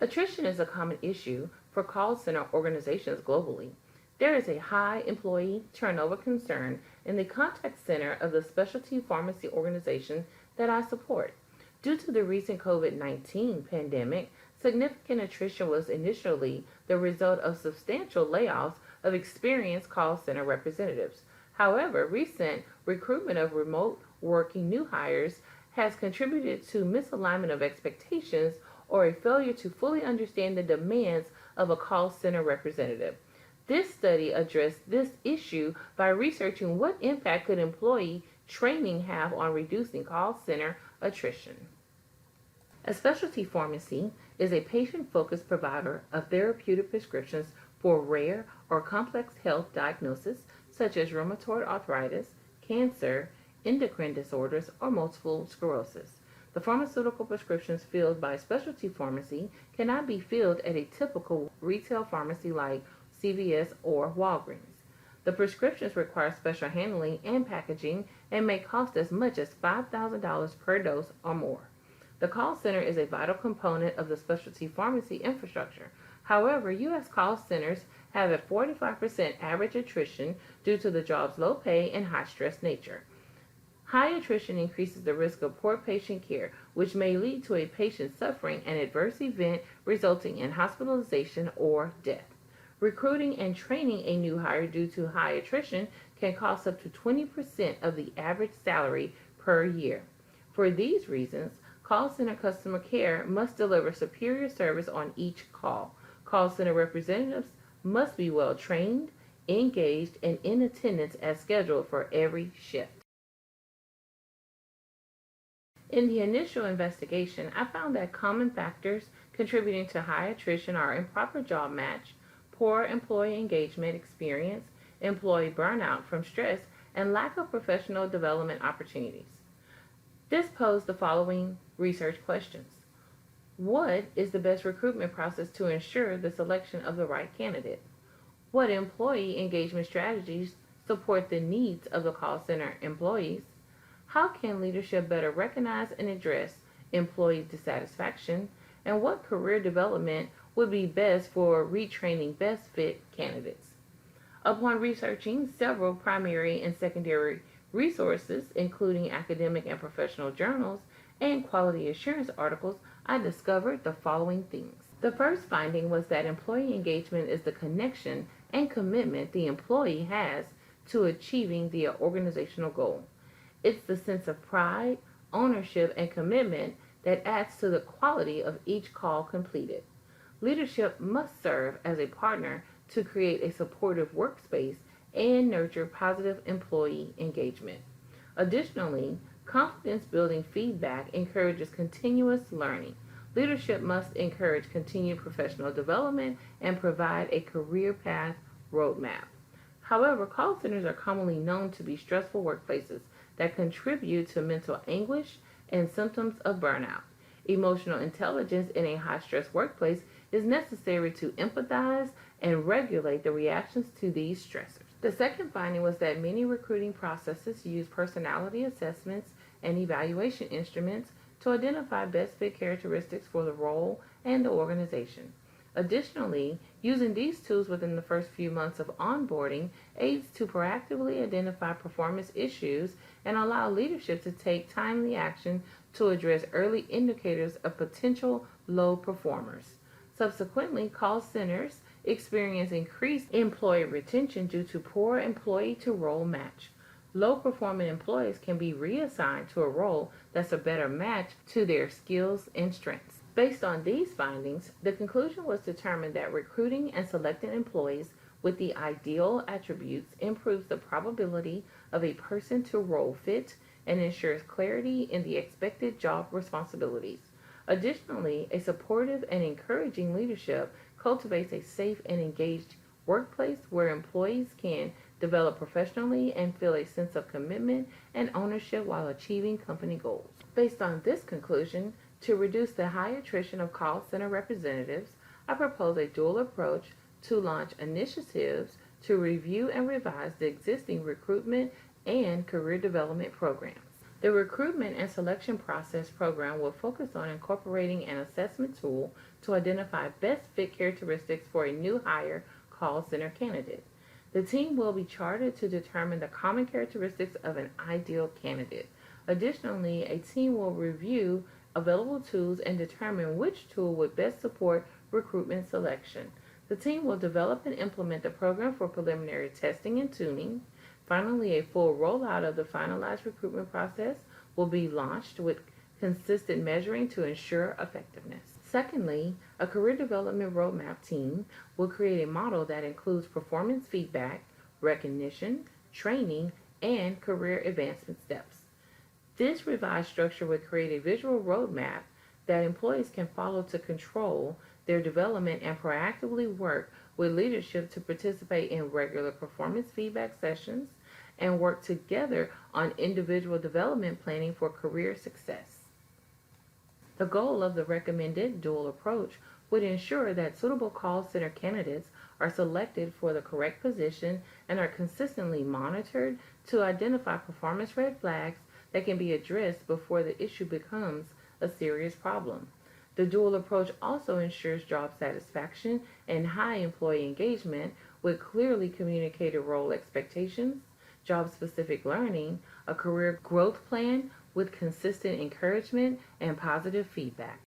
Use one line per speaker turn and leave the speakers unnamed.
Attrition is a common issue for call center organizations globally. There is a high employee turnover concern in the contact center of the specialty pharmacy organization that I support. Due to the recent COVID-19 pandemic, significant attrition was initially the result of substantial layoffs of experienced call center representatives. However, recent recruitment of remote working new hires has contributed to misalignment of expectations or a failure to fully understand the demands of a call center representative. This study addressed this issue by researching what impact could employee training have on reducing call center attrition. A specialty pharmacy is a patient-focused provider of therapeutic prescriptions for rare or complex health diagnoses such as rheumatoid arthritis, cancer, endocrine disorders, or multiple sclerosis. The pharmaceutical prescriptions filled by a specialty pharmacy cannot be filled at a typical retail pharmacy like CVS or Walgreens. The prescriptions require special handling and packaging and may cost as much as $5,000 per dose or more. The call center is a vital component of the specialty pharmacy infrastructure. However, U.S. call centers have a 45% average attrition due to the job's low pay and high stress nature. High attrition increases the risk of poor patient care, which may lead to a patient suffering an adverse event resulting in hospitalization or death. Recruiting and training a new hire due to high attrition can cost up to 20% of the average salary per year. For these reasons, call center customer care must deliver superior service on each call. Call center representatives must be well trained, engaged, and in attendance as scheduled for every shift. In the initial investigation, I found that common factors contributing to high attrition are improper job match, poor employee engagement experience, employee burnout from stress, and lack of professional development opportunities. This posed the following research questions. What is the best recruitment process to ensure the selection of the right candidate? What employee engagement strategies support the needs of the call center employees? How can leadership better recognize and address employee dissatisfaction? And what career development would be best for retraining best fit candidates? Upon researching several primary and secondary resources, including academic and professional journals and quality assurance articles, I discovered the following things. The first finding was that employee engagement is the connection and commitment the employee has to achieving the organizational goal. It's the sense of pride, ownership, and commitment that adds to the quality of each call completed. Leadership must serve as a partner to create a supportive workspace and nurture positive employee engagement. Additionally, confidence-building feedback encourages continuous learning. Leadership must encourage continued professional development and provide a career path roadmap. However, call centers are commonly known to be stressful workplaces that contribute to mental anguish and symptoms of burnout. Emotional intelligence in a high-stress workplace is necessary to empathize and regulate the reactions to these stressors. The second finding was that many recruiting processes use personality assessments and evaluation instruments to identify best fit characteristics for the role and the organization. Additionally, using these tools within the first few months of onboarding aids to proactively identify performance issues and allow leadership to take timely action to address early indicators of potential low performers. Subsequently, call centers experience increased employee retention due to poor employee-to-role match. Low-performing employees can be reassigned to a role that's a better match to their skills and strengths. Based on these findings, the conclusion was determined that recruiting and selecting employees with the ideal attributes improves the probability of a person-to-role fit and ensures clarity in the expected job responsibilities. Additionally, a supportive and encouraging leadership cultivates a safe and engaged workplace where employees can develop professionally and feel a sense of commitment and ownership while achieving company goals. Based on this conclusion, to reduce the high attrition of call center representatives, I propose a dual approach to launch initiatives to review and revise the existing recruitment and career development programs. The recruitment and selection process program will focus on incorporating an assessment tool to identify best fit characteristics for a new hire call center candidate. The team will be chartered to determine the common characteristics of an ideal candidate. Additionally, a team will review available tools and determine which tool would best support recruitment selection. The team will develop and implement the program for preliminary testing and tuning. Finally, a full rollout of the finalized recruitment process will be launched with consistent measuring to ensure effectiveness. Secondly, a career development roadmap team will create a model that includes performance feedback, recognition, training, and career advancement steps. This revised structure would create a visual roadmap that employees can follow to control their development and proactively work with leadership to participate in regular performance feedback sessions and work together on individual development planning for career success. The goal of the recommended dual approach would ensure that suitable call center candidates are selected for the correct position and are consistently monitored to identify performance red flags that can be addressed before the issue becomes a serious problem. The dual approach also ensures job satisfaction and high employee engagement with clearly communicated role expectations, job-specific learning, a career growth plan with consistent encouragement and positive feedback.